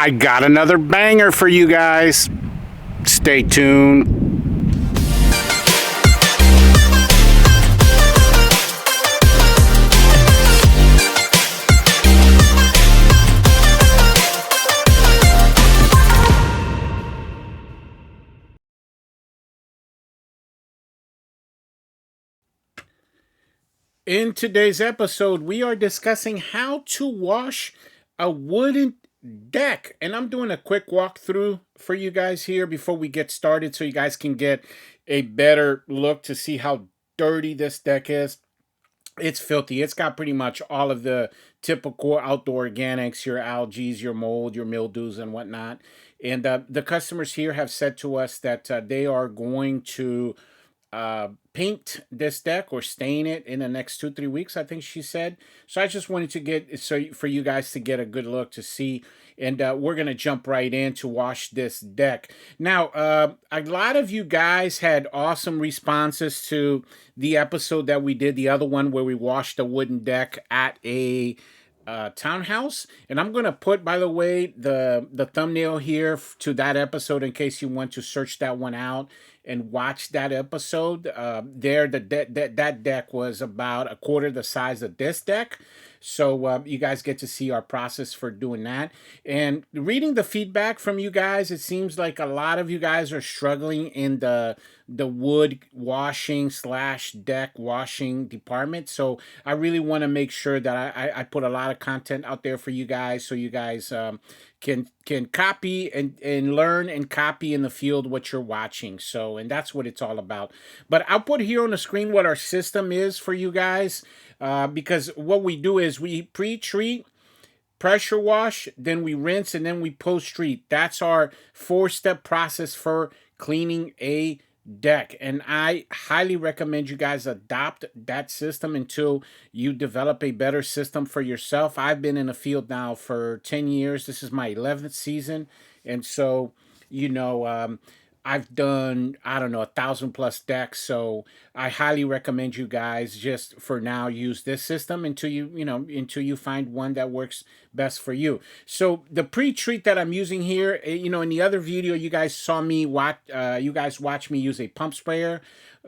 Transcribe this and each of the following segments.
I got another banger for you guys. Stay tuned. In today's episode, we are discussing how to wash a wooden deck. And I'm doing a quick walkthrough for you guys here before we get started so you guys can get a better look to see how dirty this deck is. It's filthy. It's got pretty much all of the typical outdoor organics, your algae, your mold, your mildews, and whatnot. And the customers here have said to us that they are going to paint this deck or stain it in the next 2-3 weeks, I think she said. So I just wanted to get for you guys to get a good look to see, and we're gonna jump right in to wash this deck. Now a lot of you guys had awesome responses to the episode that we did, the other one where we washed a wooden deck at a townhouse, and I'm gonna put, by the way, the thumbnail here to that episode in case you want to search that one out and watch that episode. That deck was about a quarter the size of this deck, so you guys get to see our process for doing that. And reading the feedback from you guys, it seems like a lot of you guys are struggling in the wood washing / deck washing department. So I really want to make sure that I put a lot of content out there for you guys, so you guys can copy and learn and copy in the field what you're watching. So, and that's what it's all about. But I'll put here on the screen what our system is for you guys, because what we do is we pre-treat, pressure wash, then we rinse, and then we post-treat. That's our 4-step process for cleaning a deck, and I highly recommend you guys adopt that system until you develop a better system for yourself. I've been in the field now for 10 years. This is my 11th season, and so I've done, I don't know, 1,000+ decks. So I highly recommend you guys just for now use this system until you find one that works best for you. So the pre-treat that I'm using here, in the other video you guys saw me watch me use a pump sprayer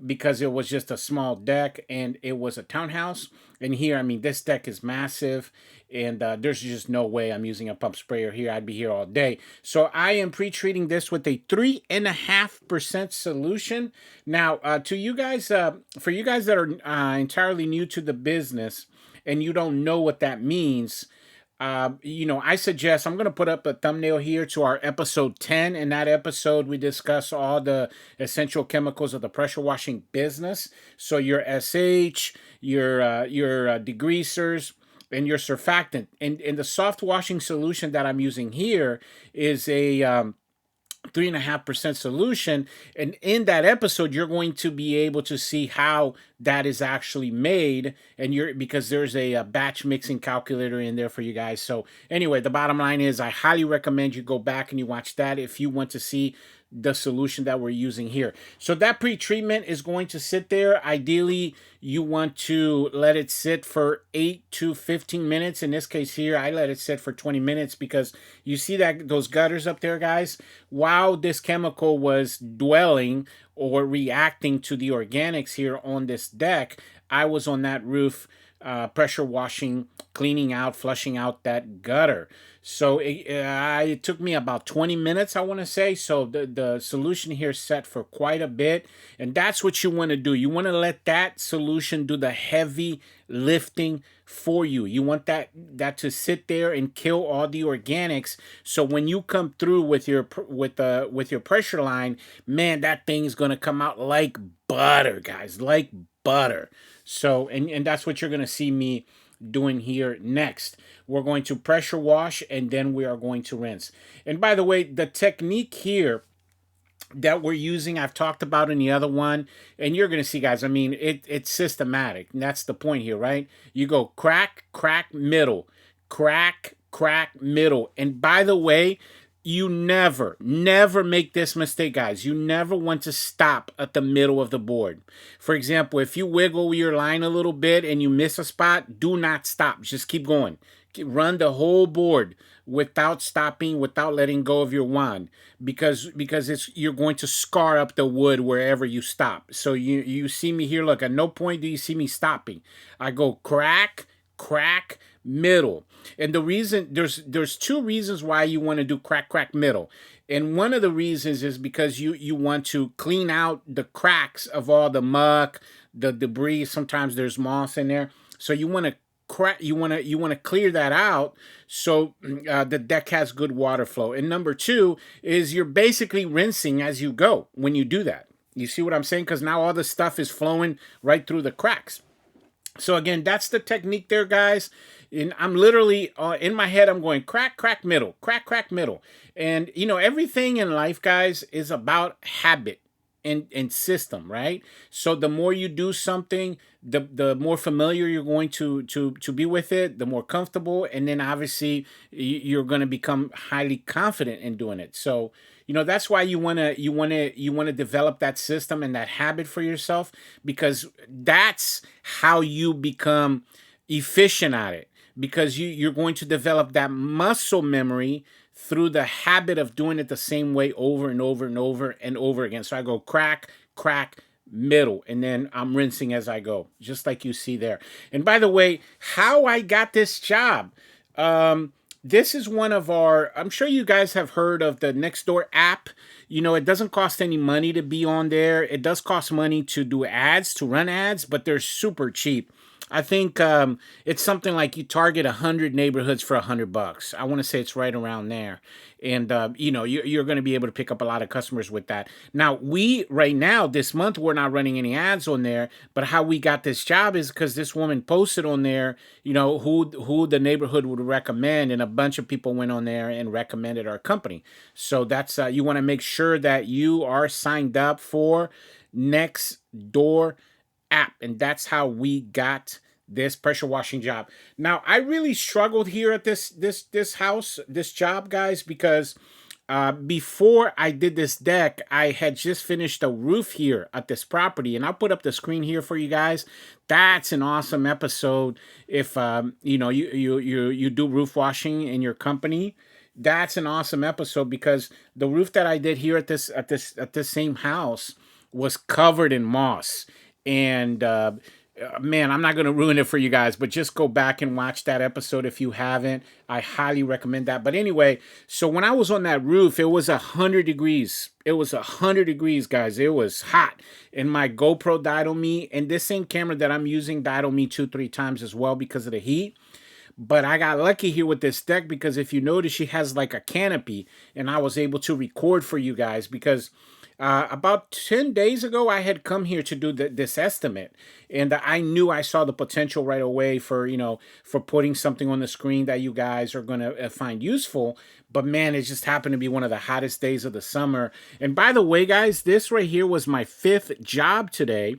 because it was just a small deck and it was a townhouse. And here, I mean, this deck is massive, and there's just no way I'm using a pump sprayer here. I'd be here all day. So I am pre-treating this with a 3.5% solution. Now, to you guys, for you guys that are entirely new to the business and you don't know what that means, I suggest, I'm going to put up a thumbnail here to our episode 10. In that episode, we discuss all the essential chemicals of the pressure washing business. So your SH, your degreasers, and your surfactant. And the soft washing solution that I'm using here is a 3.5% solution, and in that episode you're going to be able to see how that is actually made, and because there's a batch mixing calculator in there for you guys. So anyway, the bottom line is I highly recommend you go back and you watch that if you want to see the solution that we're using here. So that pre-treatment is going to sit there. Ideally, you want to let it sit for 8 to 15 minutes. In this case here, I let it sit for 20 minutes because you see that those gutters up there, guys? While this chemical was dwelling or reacting to the organics here on this deck, I was on that roof pressure washing, cleaning out, flushing out that gutter. So it took me about 20 minutes, I want to say. So the solution here is set for quite a bit, and that's what you want to do. You want to let that solution do the heavy lifting for you. You want that to sit there and kill all the organics. So when you come through with your pressure line, man, that thing's gonna come out like butter, guys, like butter. So and that's what you're gonna see me doing here next. We're going to pressure wash and then we are going to rinse. And by the way, the technique here that we're using, I've talked about in the other one, and you're going to see, guys, I mean, it's systematic. And that's the point here, right? You go crack, crack, middle, crack, crack, middle. And by the way, you never make this mistake, guys. You never want to stop at the middle of the board. For example, if you wiggle your line a little bit and you miss a spot, do not stop. Just keep going. run the whole board without stopping, without letting go of your wand, because you're going to scar up the wood wherever you stop. So you see me here. Look, at no point do you see me stopping. I go crack, crack, middle. And the reason, there's two reasons why you want to do crack, crack, middle. And one of the reasons is because you want to clean out the cracks of all the muck, the debris. Sometimes there's moss in there, so you want to you want to clear that out, so the deck has good water flow. And number two is you're basically rinsing as you go when you do that. You see what I'm saying? Because now all the stuff is flowing right through the cracks. So again, that's the technique there, guys. And I'm literally in my head, I'm going crack, crack, middle, crack, crack, middle. And you know, everything in life, guys, is about habit and system, right? So the more you do something, the more familiar you're going to be with it, the more comfortable, and then obviously you're going to become highly confident in doing it. So you know, that's why you want to develop that system and that habit for yourself, because that's how you become efficient at it, because you're going to develop that muscle memory through the habit of doing it the same way over and over and over and over again. So I go crack, crack, middle, and then I'm rinsing as I go, just like you see there. And by the way, how I got this job, this is one of our, I'm sure you guys have heard of the Nextdoor app. You know, it doesn't cost any money to be on there. It does cost money to do ads, to run ads, but they're super cheap. I think it's something like you target 100 neighborhoods for $100. I want to say it's right around there. And, you know, you're going to be able to pick up a lot of customers with that. Now, right now, this month, we're not running any ads on there. But how we got this job is because this woman posted on there, you know, who the neighborhood would recommend. And a bunch of people went on there and recommended our company. So that's, you want to make sure that you are signed up for Nextdoor app, and that's how we got this pressure washing job. Now, I really struggled here at this job, guys, because before I did this deck, I had just finished a roof here at this property, and I'll put up the screen here for you guys. That's an awesome episode. If you know, you do roof washing in your company, that's an awesome episode, because the roof that I did here at this same house was covered in moss. And man, I'm not going to ruin it for you guys, but just go back and watch that episode if you haven't. I highly recommend that. But anyway, so when I was on that roof, it was 100 degrees. It was 100 degrees, guys. It was hot. And my GoPro died on me. And this same camera that I'm using died on me 2-3 times as well because of the heat. But I got lucky here with this deck, because if you notice, she has like a canopy. And I was able to record for you guys, because about 10 days ago, I had come here to do this estimate, and I saw the potential right away for, you know, for putting something on the screen that you guys are going to find useful. But man, it just happened to be one of the hottest days of the summer. And by the way, guys, this right here was my 5th job today.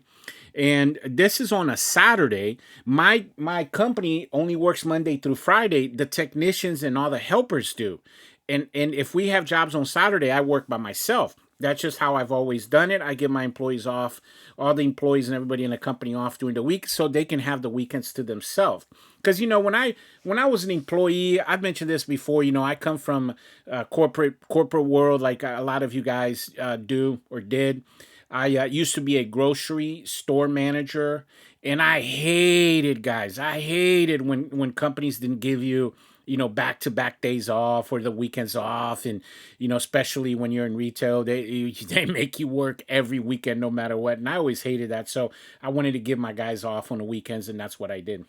And this is on a Saturday. My company only works Monday through Friday. The technicians and all the helpers do. And if we have jobs on Saturday, I work by myself. That's just how I've always done it. I give my employees off, all the employees and everybody in the company off during the week, so they can have the weekends to themselves. Because, you know, when I was an employee, I've mentioned this before, you know, I come from corporate world, like a lot of you guys do or did. I used to be a grocery store manager, and I hated, guys, I hated when companies didn't give you, you know, back-to-back days off or the weekends off. And, you know, especially when you're in retail, they make you work every weekend no matter what. And I always hated that. So I wanted to give my guys off on the weekends, and that's what I did.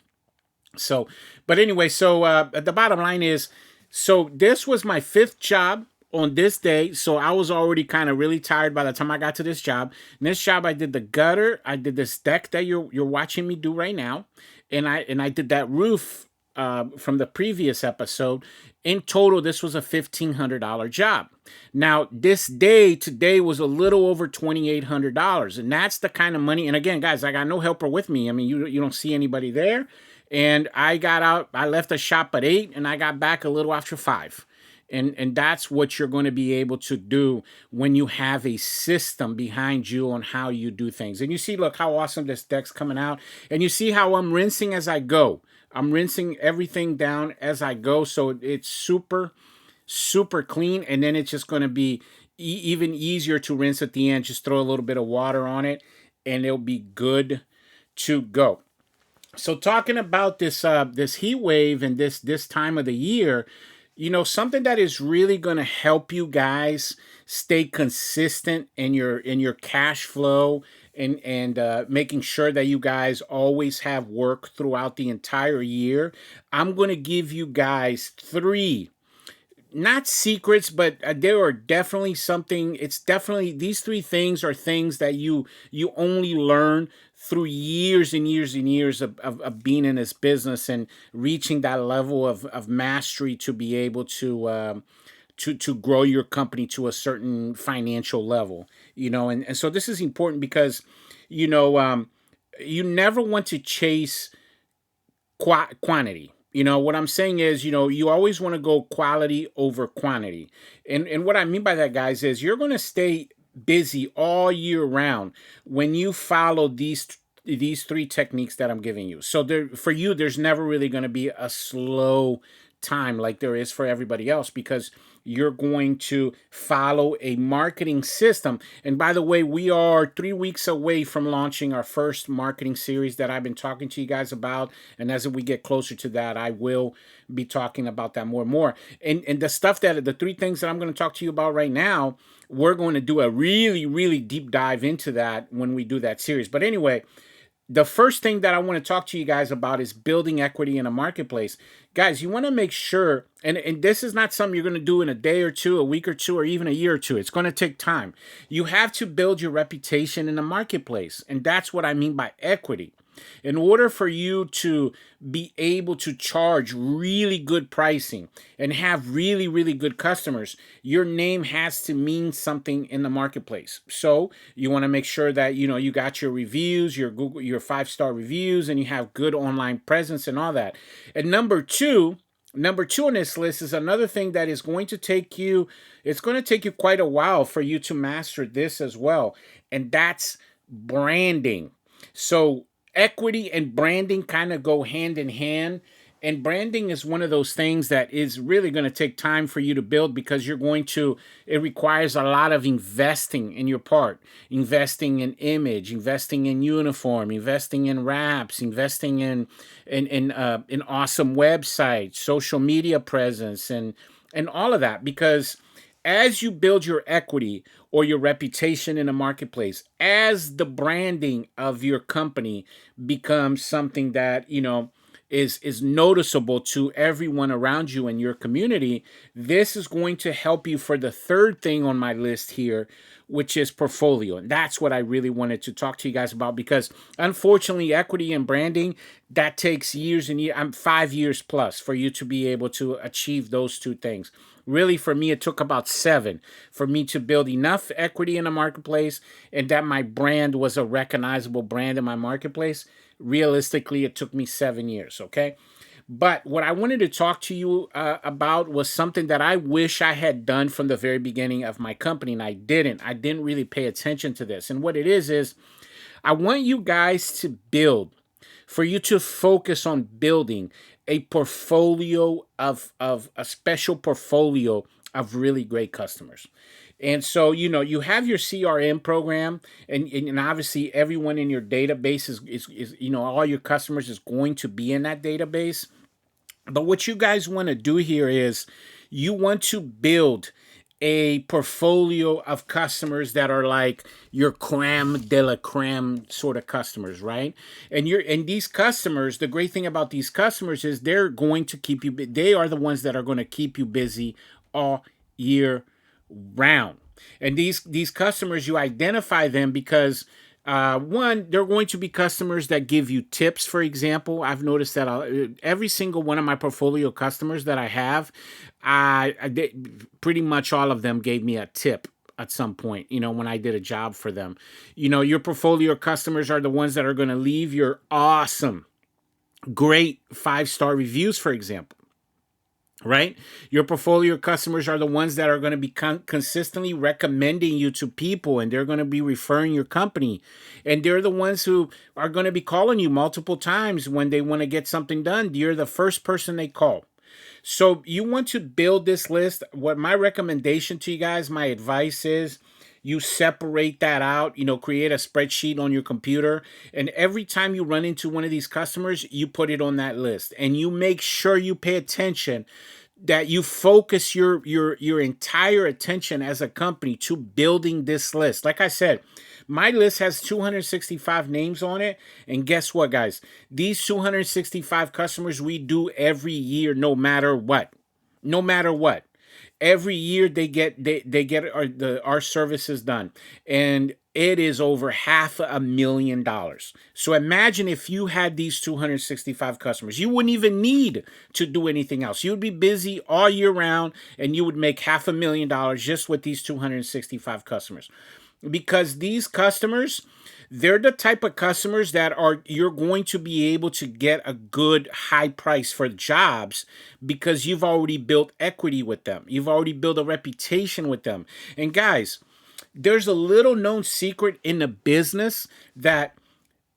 So, but anyway, so the bottom line is, so this was my 5th job on this day. So I was already kind of really tired by the time I got to this job. In this job, I did the gutter. I did this deck that you're watching me do right now. And I did that roof from the previous episode. In total, this was a $1,500 job. Now, today was a little over $2,800, and that's the kind of money. And again, guys, I got no helper with me. I mean, you don't see anybody there. And I got out. I left the shop at 8, and I got back a little after 5. And that's what you're going to be able to do when you have a system behind you on how you do things. And you see, look how awesome this deck's coming out. And you see how I'm rinsing as I go. I'm rinsing everything down as I go. So it's super, super clean. And then it's just going to be even easier to rinse at the end. Just throw a little bit of water on it and it'll be good to go. So talking about this heat wave and this time of the year, something that is really going to help you guys stay consistent in your cash flow and making sure that you guys always have work throughout the entire year. I'm going to give you guys three, not secrets, but there are definitely something. It's definitely, these three things are things that you only learn through years and years and years of being in this business and reaching that level of mastery to be able to grow your company to a certain financial level. And so this is important because you never want to chase quantity. What I'm saying is, you always want to go quality over quantity. And what I mean by that, guys, is you're going to stay busy all year round when you follow these three techniques that I'm giving you. So for you, there's never really going to be a slow time like there is for everybody else, because you're going to follow a marketing system. And by the way, we are 3 weeks away from launching our first marketing series that I've been talking to you guys about. And as we get closer to that, I will be talking about that more and more. And the stuff the three things that I'm going to talk to you about right now, we're going to do a really, really deep dive into that when we do that series. But anyway, the first thing that I want to talk to you guys about is building equity in a marketplace. Guys, you want to make sure, and this is not something you're going to do in a day or two, a week or two, or even a year or two. It's going to take time. You have to build your reputation in the marketplace. And that's what I mean by equity. In order for you to be able to charge really good pricing and have really, really good customers, your name has to mean something in the marketplace. So you want to make sure that you got your reviews, your 5-star reviews, and you have good online presence and all that. And number two on this list is another thing that is going to take you, it's going to take you quite a while for you to master this as well. And that's branding. So equity and branding kind of go hand in hand. And branding is one of those things that is really going to take time for you to build, because it requires a lot of investing in your part, investing in image, investing in uniform, investing in wraps, investing in awesome websites, social media presence, and all of that. Because as you build your equity or your reputation in the marketplace, as the branding of your company becomes something that, is noticeable to everyone around you in your community, this is going to help you for the third thing on my list here, which is portfolio. And that's what I really wanted to talk to you guys about, because unfortunately, equity and branding, that takes years and years, 5 years plus for you to be able to achieve those two things. Really, for me, it took about 7 for me to build enough equity in the marketplace and that my brand was a recognizable brand in my marketplace. Realistically, it took me 7 years, okay? But what I wanted to talk to you about was something that I wish I had done from the very beginning of my company, and I didn't. I didn't really pay attention to this. And what it is I want you guys to build, for you to focus on building a portfolio of a special portfolio of really great customers. And so, you have your CRM program, and obviously everyone in your database is all your customers is going to be in that database. But what you guys want to do here is you want to build a portfolio of customers that are like your creme de la creme sort of customers, right? And these customers, the great thing about these customers is they're going to keep you, they are the ones that are going to keep you busy all year round. And these customers, you identify them because one, they're going to be customers that give you tips. For example, I've noticed that every single one of my portfolio customers that I have, pretty much all of them gave me a tip at some point, when I did a job for them. Your portfolio customers are the ones that are going to leave your awesome, great 5-star reviews, for example. right? Your portfolio customers are the ones that are going to be consistently recommending you to people, and they're going to be referring your company. And they're the ones who are going to be calling you multiple times when they want to get something done. You're the first person they call. So you want to build this list. What my recommendation to you guys, my advice is, you separate that out, create a spreadsheet on your computer, and every time you run into one of these customers, you put it on that list, and you make sure you pay attention, that you focus your entire attention as a company to building this list. Like I said, my list has 265 names on it, and guess what, guys? These 265 customers we do every year, no matter what. No matter what. Every year they get our services done, and it is over $500,000. So imagine if you had these 265 customers, you wouldn't even need to do anything else. You'd be busy all year round, and you would make $500,000 just with these 265 customers. Because these customers, they're the type of customers that you're going to be able to get a good high price for jobs, because you've already built equity with them. You've already built a reputation with them. And guys, there's a little known secret in the business that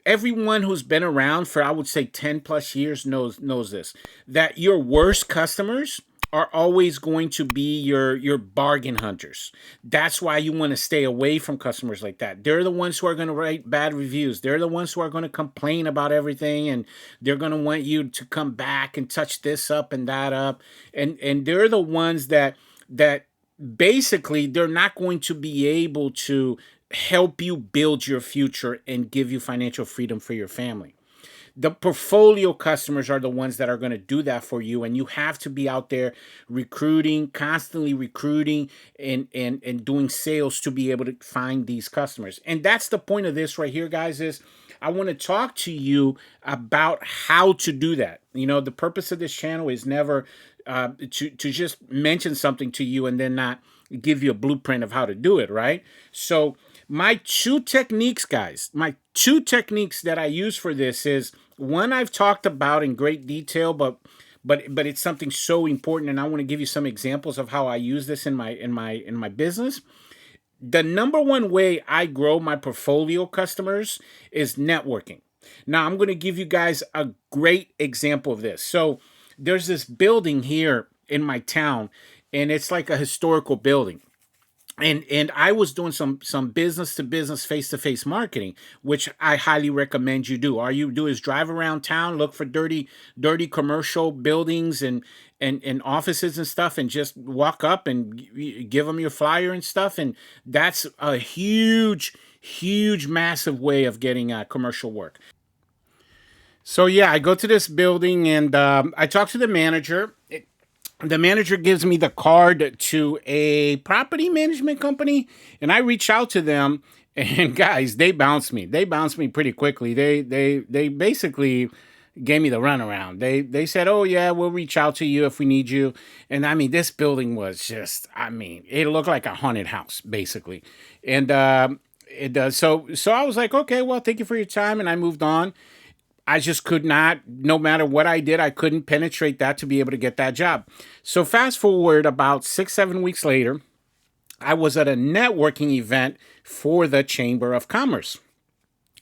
everyone who's been around for, I would say, 10 plus years knows this, that your worst customers are always going to be your bargain hunters. That's why you want to stay away from customers like that. They're the ones who are going to write bad reviews. They're the ones who are going to complain about everything, and they're going to want you to come back and touch this up and that up. And they're the ones that basically, they're not going to be able to help you build your future and give you financial freedom for your family. The portfolio customers are the ones that are going to do that for you, and you have to be out there recruiting, constantly recruiting, and doing sales to be able to find these customers. And that's the point of this right here, guys, is I want to talk to you about how to do that. The purpose of this channel is never to just mention something to you and then not give you a blueprint of how to do it, right? So my two techniques, guys, that I use for this is, one I've talked about in great detail, but it's something so important, and I want to give you some examples of how I use this in my business. The number one way I grow my portfolio customers is networking. Now, I'm going to give you guys a great example of this. So there's this building here in my town, and it's like a historical building. And I was doing some business to business, face to face marketing, which I highly recommend you do. All you do is drive around town, look for dirty commercial buildings and offices and stuff, and just walk up and give them your flyer and stuff. And that's a huge, massive way of getting commercial work. So yeah, I go to this building, and I talk to the manager. The manager gives me the card to a property management company, and I reach out to them, and guys, they bounced me. They bounced me pretty quickly. They basically gave me the runaround. They said, "Oh yeah, we'll reach out to you if we need you." And I mean, this building was just, it looked like a haunted house, basically. And it does. So I was like, "Okay, well, thank you for your time," and I moved on. I just could not, no matter what I did, I couldn't penetrate that to be able to get that job. So fast forward about 6-7 weeks later, I was at a networking event for the Chamber of Commerce.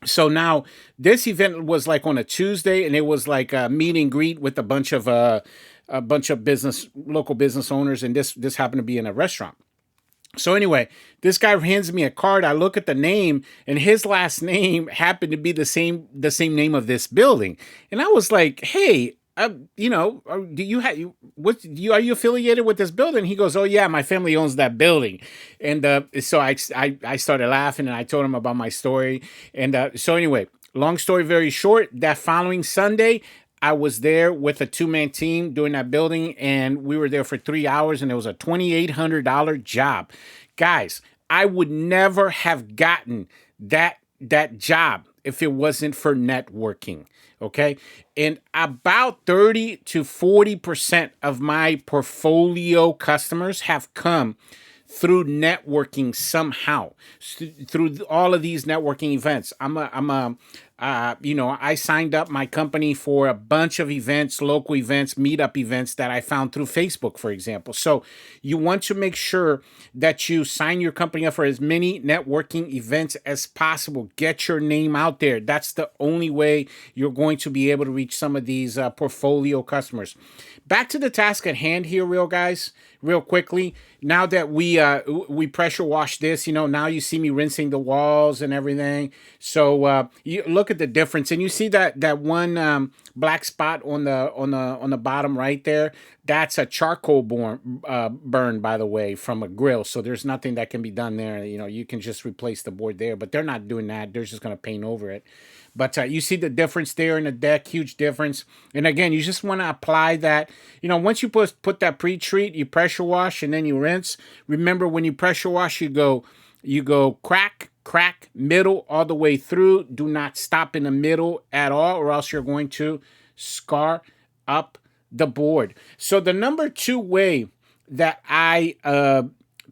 So now this event was like on a Tuesday, and it was like a meet and greet with a bunch of local business owners, and this happened to be in a restaurant. So anyway, this guy hands me a card. I look at the name, and his last name happened to be the same name of this building. And I was like, "Hey, are you affiliated with this building?" He goes, "Oh yeah, my family owns that building." And so I started laughing, and I told him about my story. And so anyway, long story very short, that following Sunday, I was there with a 2-man team doing that building, and we were there for 3 hours, and it was a $2,800 job. Guys, I would never have gotten that job if it wasn't for networking, okay? And about 30 to 40% of my portfolio customers have come through networking somehow, through all of these networking events. I'm you know, I signed up my company for a bunch of events, local events, meetup events that I found through Facebook, for example. So you want to make sure that you sign your company up for as many networking events as possible. Get your name out there. That's the only way you're going to be able to reach some of these portfolio customers. Back to the task at hand here, real quickly. Now that we pressure wash this, you know, now you see me rinsing the walls and everything. So you look at the difference, and you see that one black spot on the bottom right there. That's a charcoal burn, by the way, from a grill. So there's nothing that can be done there. You know, you can just replace the board there, but they're not doing that. They're just going to paint over it. But you see the difference there in the deck, huge difference. And again, you just want to apply that. You know, once you put that pre-treat, you pressure wash, and then you rinse. Remember, when you pressure wash, you go crack, middle, all the way through. Do not stop in the middle at all, or else you're going to scar up the board. So the number 2 way that I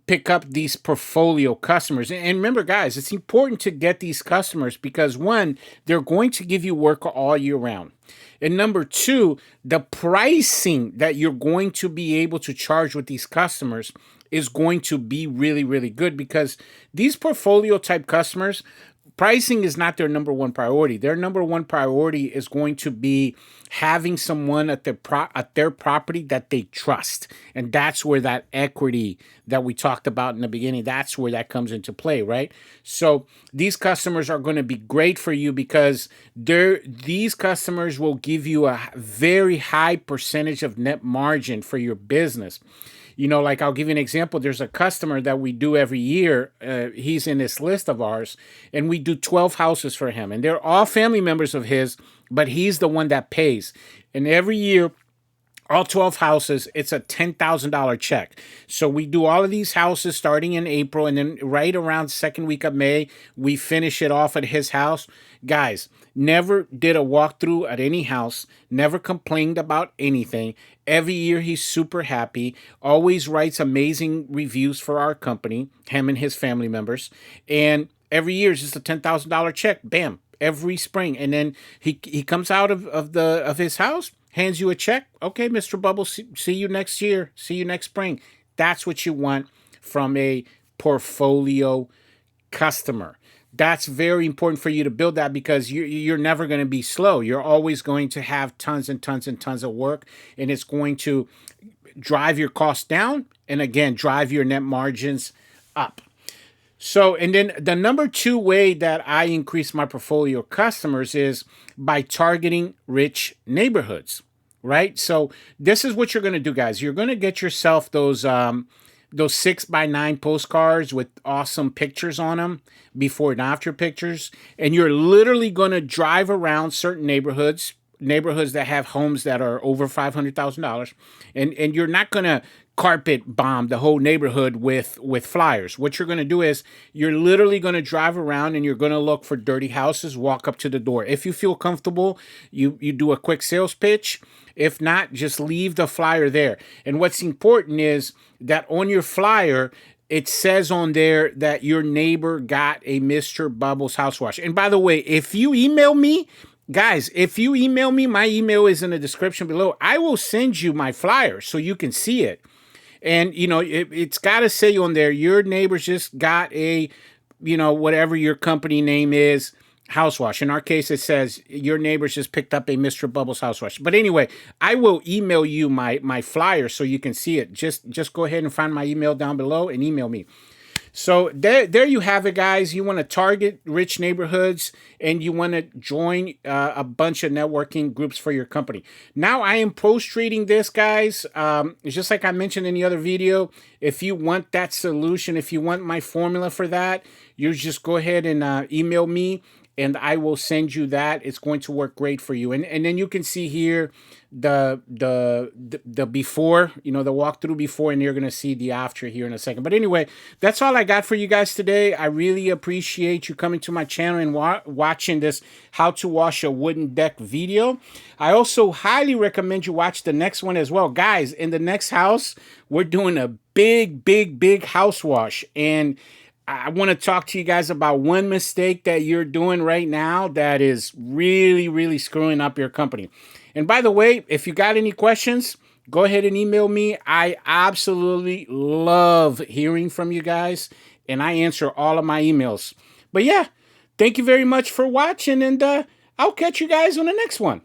pick up these portfolio customers. And remember, guys, it's important to get these customers because, one, they're going to give you work all year round. And number 2, the pricing that you're going to be able to charge with these customers is going to be really, really good, because these portfolio type customers, pricing is not their number 1 priority. Their number 1 priority is going to be having someone at their property that they trust. And that's where that equity that we talked about in the beginning, that's where that comes into play, right? So these customers are going to be great for you because these customers will give you a very high percentage of net margin for your business. You know, like I'll give you an example. There's a customer that we do every year. He's in this list of ours, and we do 12 houses for him. And they're all family members of his, but he's the one that pays. And every year, all 12 houses, it's a $10,000 check. So we do all of these houses starting in April, and then right around the second week of May, we finish it off at his house. Guys, never did a walkthrough at any house, never complained about anything. Every year he's super happy, always writes amazing reviews for our company, him and his family members. And every year is just a $10,000 check, bam, every spring. And then he comes out of his house, hands you a check. Okay, Mr. Bubbles, see you next year. See you next spring. That's what you want from a portfolio customer. That's very important for you to build that, because you're never going to be slow. You're always going to have tons and tons and tons of work, and it's going to drive your costs down and, again, drive your net margins up. So, and then the number 2 way that I increase my portfolio customers is by targeting rich neighborhoods, right? So this is what you're going to do, guys. You're going to get yourself those 6x9 postcards with awesome pictures on them, before and after pictures. And you're literally going to drive around certain neighborhoods that have homes that are over $500,000. And you're not going to carpet bomb the whole neighborhood with flyers. What you're going to do is you're literally going to drive around and you're going to look for dirty houses, walk up to the door. If you feel comfortable, you do a quick sales pitch. If not, just leave the flyer there. And what's important is that on your flyer, it says on there that your neighbor got a Mr. Bubbles house wash. And by the way, if you email me, guys, if you email me, my email is in the description below. I will send you my flyer so you can see it. And, you know, it's got to say on there, your neighbors just got a, you know, whatever your company name is, house wash. In our case, it says your neighbors just picked up a Mr. Bubbles house wash. But anyway, I will email you my flyer so you can see it. Just go ahead and find my email down below and email me. So there you have it, guys. You want to target rich neighborhoods, and you want to join a bunch of networking groups for your company. Now I am post-treating this, guys. Just like I mentioned in the other video, if you want that solution, if you want my formula for that, you just go ahead and email me, and I will send you that. It's going to work great for you. And then you can see here the before, you know, the walkthrough before, and you're going to see the after here in a second. But anyway, that's all I got for you guys today. I really appreciate you coming to my channel and watching this how to wash a wooden deck video. I also highly recommend you watch the next one as well. Guys, in the next house, we're doing a big house wash. And I want to talk to you guys about one mistake that you're doing right now that is really, really screwing up your company. And by the way, if you got any questions, go ahead and email me. I absolutely love hearing from you guys, and I answer all of my emails. But yeah, thank you very much for watching, and I'll catch you guys on the next one.